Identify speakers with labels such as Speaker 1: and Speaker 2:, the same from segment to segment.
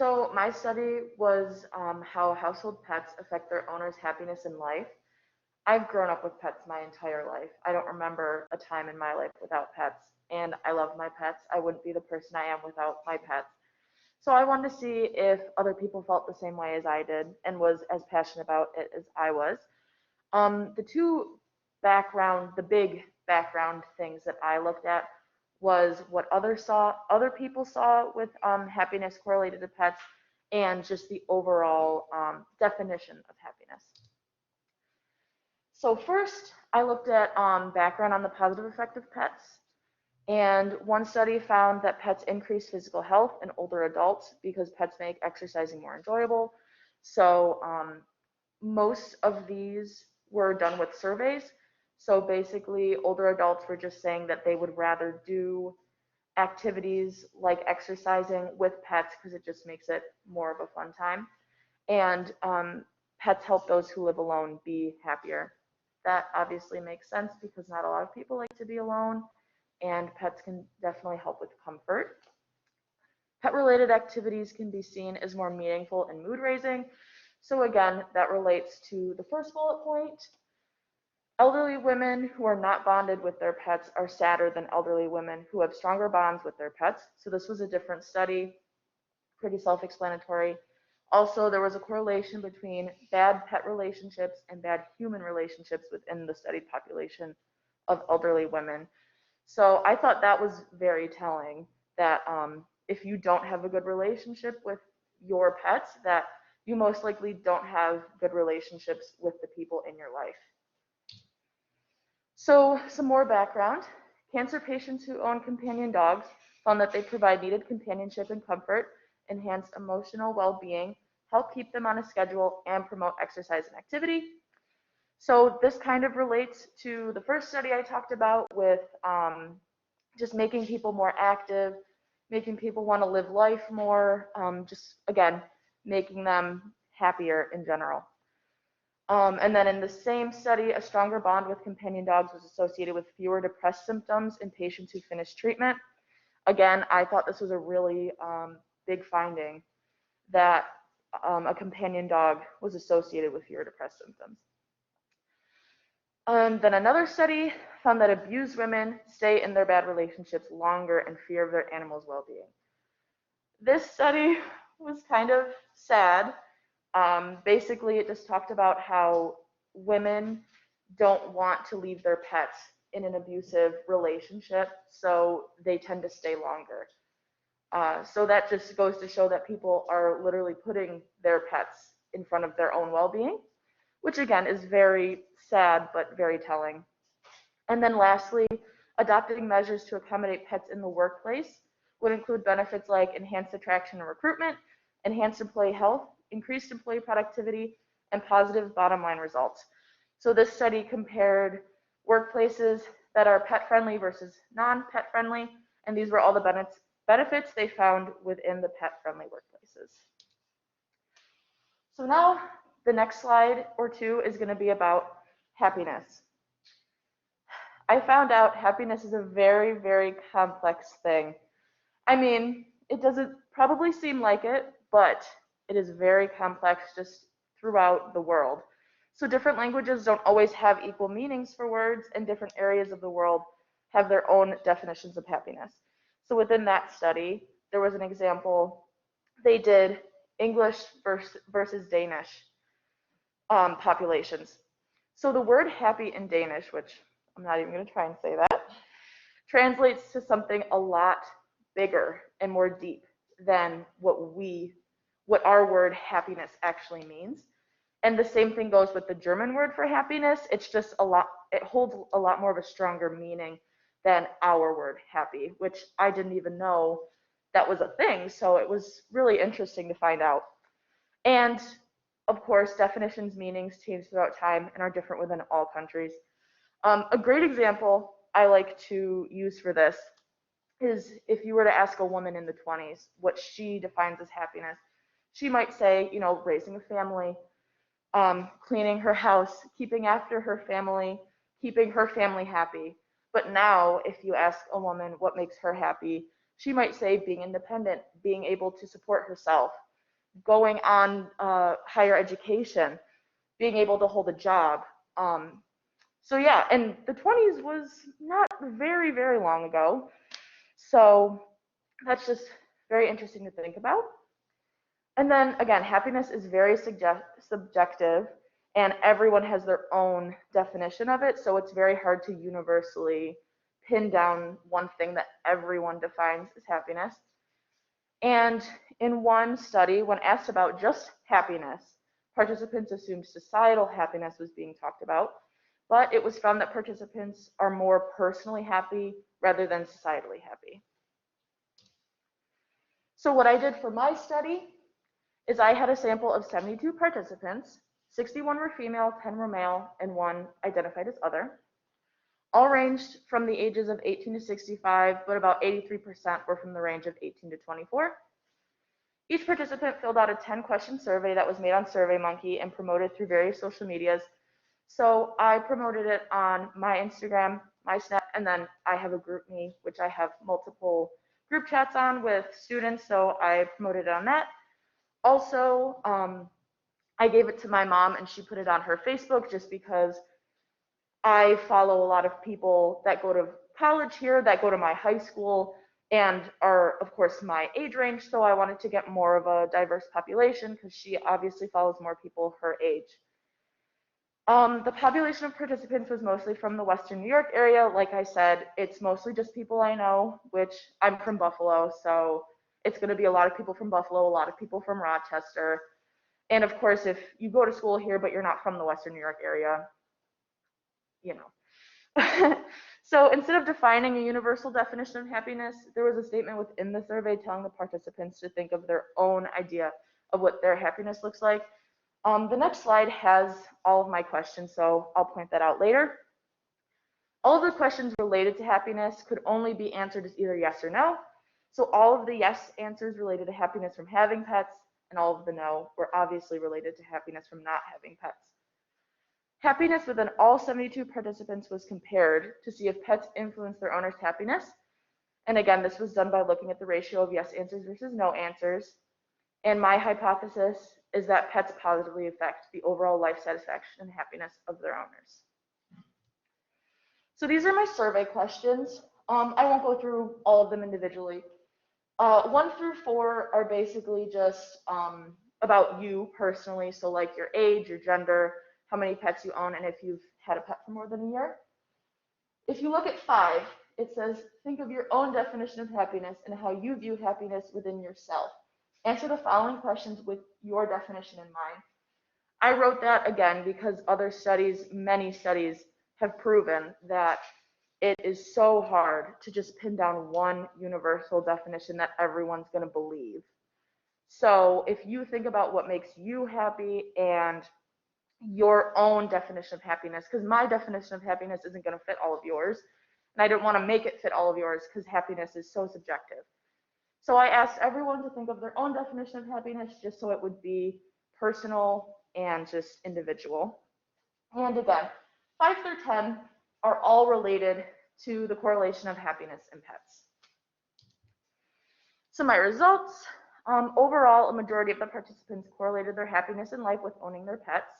Speaker 1: So my study was how household pets affect their owner's happiness in life. I've grown up with pets my entire life. I don't remember a time in my life without pets, and I love my pets. I wouldn't be the person I am without my pets. So I wanted to see if other people felt the same way as I did and was as passionate about it as I was. The big background things that I looked at was what other people saw with happiness correlated to pets, and just the overall definition of happiness. So first, I looked at background on the positive effect of pets. And one study found that pets increase physical health in older adults because pets make exercising more enjoyable. So most of these were done with surveys. So basically, older adults were just saying that they would rather do activities like exercising with pets because it just makes it more of a fun time. And pets help those who live alone be happier. That obviously makes sense because not a lot of people like to be alone, and pets can definitely help with comfort. Pet related activities can be seen as more meaningful and mood raising. So, again, that relates to the first bullet point. Elderly women who are not bonded with their pets are sadder than elderly women who have stronger bonds with their pets. So, this was a different study, pretty self explanatory. Also, there was a correlation between bad pet relationships and bad human relationships within the studied population of elderly women. So I thought that was very telling that if you don't have a good relationship with your pets, that you most likely don't have good relationships with the people in your life. So some more background. Cancer patients who own companion dogs found that they provide needed companionship and comfort, enhance emotional well-being, help keep them on a schedule, and promote exercise and activity. So this kind of relates to the first study I talked about with just making people more active, making people want to live life more, just again, making them happier in general. And then in the same study, a stronger bond with companion dogs was associated with fewer depressed symptoms in patients who finished treatment. Again, I thought this was a really big finding that a companion dog was associated with fewer depressed symptoms. Then another study found that abused women stay in their bad relationships longer in fear of their animals' well-being. This study was kind of sad. Basically, it just talked about how women don't want to leave their pets in an abusive relationship, so they tend to stay longer. So that just goes to show that people are literally putting their pets in front of their own well-being, which again is very sad but very telling. And then lastly, adopting measures to accommodate pets in the workplace would include benefits like enhanced attraction and recruitment, enhanced employee health, increased employee productivity, and positive bottom line results. So this study compared workplaces that are pet friendly versus non-pet friendly, and these were all the benefits they found within the pet friendly workplaces. So now the next slide or two is going to be about happiness. I found out happiness is a very, very complex thing. I mean, it doesn't probably seem like it, but it is very complex just throughout the world. So different languages don't always have equal meanings for words, and different areas of the world have their own definitions of happiness. So within that study, there was an example. They did English versus Danish populations. So the word happy in Danish, which I'm not even going to try and say that, translates to something a lot bigger and more deep than what our word happiness actually means. And the same thing goes with the German word for happiness. It's just it holds a lot more of a stronger meaning than our word happy, which I didn't even know that was a thing. So it was really interesting to find out. And of course, definitions, meanings change throughout time and are different within all countries. A great example I like to use for this is if you were to ask a woman in the 20s what she defines as happiness, she might say, raising a family, cleaning her house, keeping after her family, keeping her family happy. But now, if you ask a woman what makes her happy, she might say being independent, being able to support herself. going on higher education, being able to hold a job. So yeah, and the 20s was not very, very long ago. So that's just very interesting to think about. And then again, happiness is very subjective, and everyone has their own definition of it. So it's very hard to universally pin down one thing that everyone defines as happiness. And in one study, when asked about just happiness, participants assumed societal happiness was being talked about, but it was found that participants are more personally happy rather than societally happy. So what I did for my study is I had a sample of 72 participants, 61 were female, 10 were male, and one identified as other. All ranged from the ages of 18 to 65, but about 83% were from the range of 18 to 24. Each participant filled out a 10-question survey that was made on SurveyMonkey and promoted through various social medias. So I promoted it on my Instagram, my Snap, and then I have a GroupMe, which I have multiple group chats on with students, so I promoted it on that. Also, I gave it to my mom and she put it on her Facebook just because I follow a lot of people that go to college here, that go to my high school, and are, of course, my age range. So I wanted to get more of a diverse population because she obviously follows more people her age. The population of participants was mostly from the Western New York area. Like I said, it's mostly just people I know, which I'm from Buffalo, so it's going to be a lot of people from Buffalo, a lot of people from Rochester. And of course, if you go to school here, but you're not from the Western New York area, you know. So instead of defining a universal definition of happiness, there was a statement within the survey telling the participants to think of their own idea of what their happiness looks like. The next slide has all of my questions, so I'll point that out later. All of the questions related to happiness could only be answered as either yes or no. So all of the yes answers related to happiness from having pets, and all of the no were obviously related to happiness from not having pets. Happiness within all 72 participants was compared to see if pets influence their owner's happiness. And again, this was done by looking at the ratio of yes answers versus no answers. And my hypothesis is that pets positively affect the overall life satisfaction and happiness of their owners. So these are my survey questions. I won't go through all of them individually. 1 through 4 are basically just about you personally, so like your age, your gender, how many pets you own, and if you've had a pet for more than a year. If you look at 5, it says, think of your own definition of happiness and how you view happiness within yourself. Answer the following questions with your definition in mind. I wrote that again because other studies, many studies, have proven that it is so hard to just pin down one universal definition that everyone's going to believe. So if you think about what makes you happy and your own definition of happiness, because my definition of happiness isn't going to fit all of yours, and I didn't want to make it fit all of yours because happiness is so subjective. So I asked everyone to think of their own definition of happiness just so it would be personal and just individual. And again, 5 through 10 are all related to the correlation of happiness in pets. So my results, overall, a majority of the participants correlated their happiness in life with owning their pets.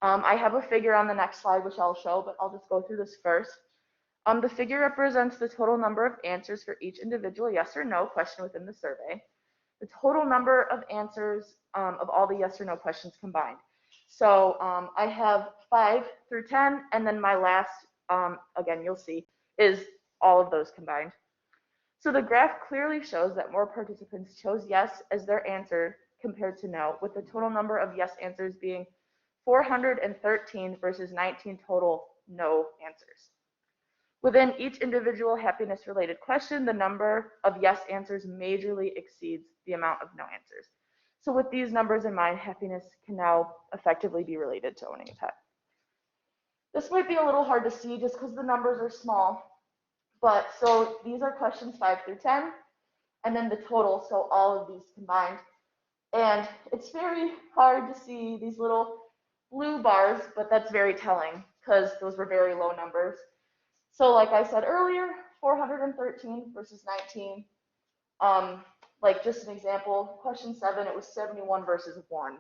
Speaker 1: I have a figure on the next slide, which I'll show, but I'll just go through this first. The figure represents the total number of answers for each individual yes or no question within the survey. The total number of answers of all the yes or no questions combined. So I have 5 through 10, and then my last, again, you'll see, is all of those combined. So the graph clearly shows that more participants chose yes as their answer compared to no, with the total number of yes answers being 413 versus 19 total no answers. Within each individual happiness-related question, the number of yes answers majorly exceeds the amount of no answers. So with these numbers in mind, happiness can now effectively be related to owning a pet. This might be a little hard to see just because the numbers are small, but so these are questions 5 through 10, and then the total, so all of these combined. And it's very hard to see these little blue bars, but that's very telling because those were very low numbers. So like I said earlier, 413 versus 19. Like just an example, question 7, it was 71 versus 1.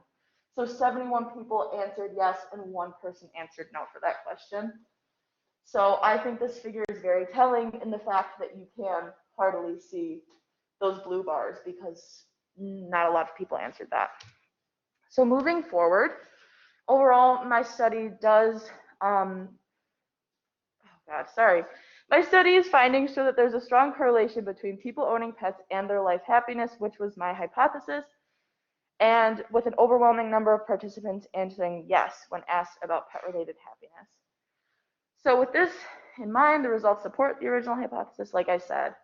Speaker 1: So 71 people answered yes and 1 person answered no for that question. So I think this figure is very telling in the fact that you can hardly see those blue bars because not a lot of people answered that. So moving forward, overall, my study does, my study's findings show that there's a strong correlation between people owning pets and their life happiness, which was my hypothesis, and with an overwhelming number of participants answering yes when asked about pet-related happiness. So with this in mind, the results support the original hypothesis, like I said,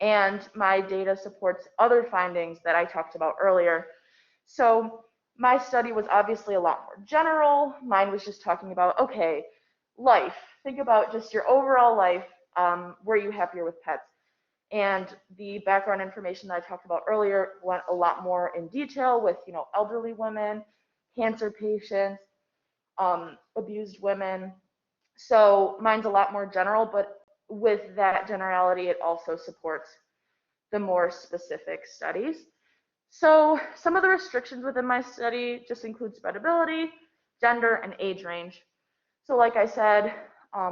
Speaker 1: and my data supports other findings that I talked about earlier. So my study was obviously a lot more general. Mine was just talking about, okay, life. Think about just your overall life. Were you happier with pets? And the background information that I talked about earlier went a lot more in detail with, elderly women, cancer patients, abused women. So mine's a lot more general, but with that generality, it also supports the more specific studies. So some of the restrictions within my study just include spreadability, gender, and age range. So like I said,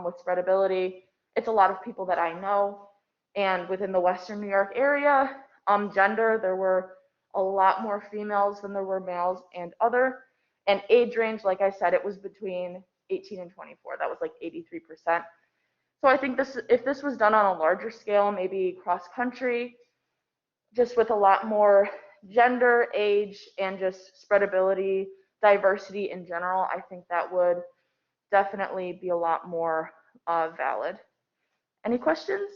Speaker 1: with spreadability, it's a lot of people that I know. And within the Western New York area, gender, there were a lot more females than there were males and other. And age range, like I said, it was between 18 and 24. That was like 83%. So I think if this was done on a larger scale, maybe cross country, just with a lot more gender, age, and just spreadability, diversity in general, I think that would definitely be a lot more valid. Any questions?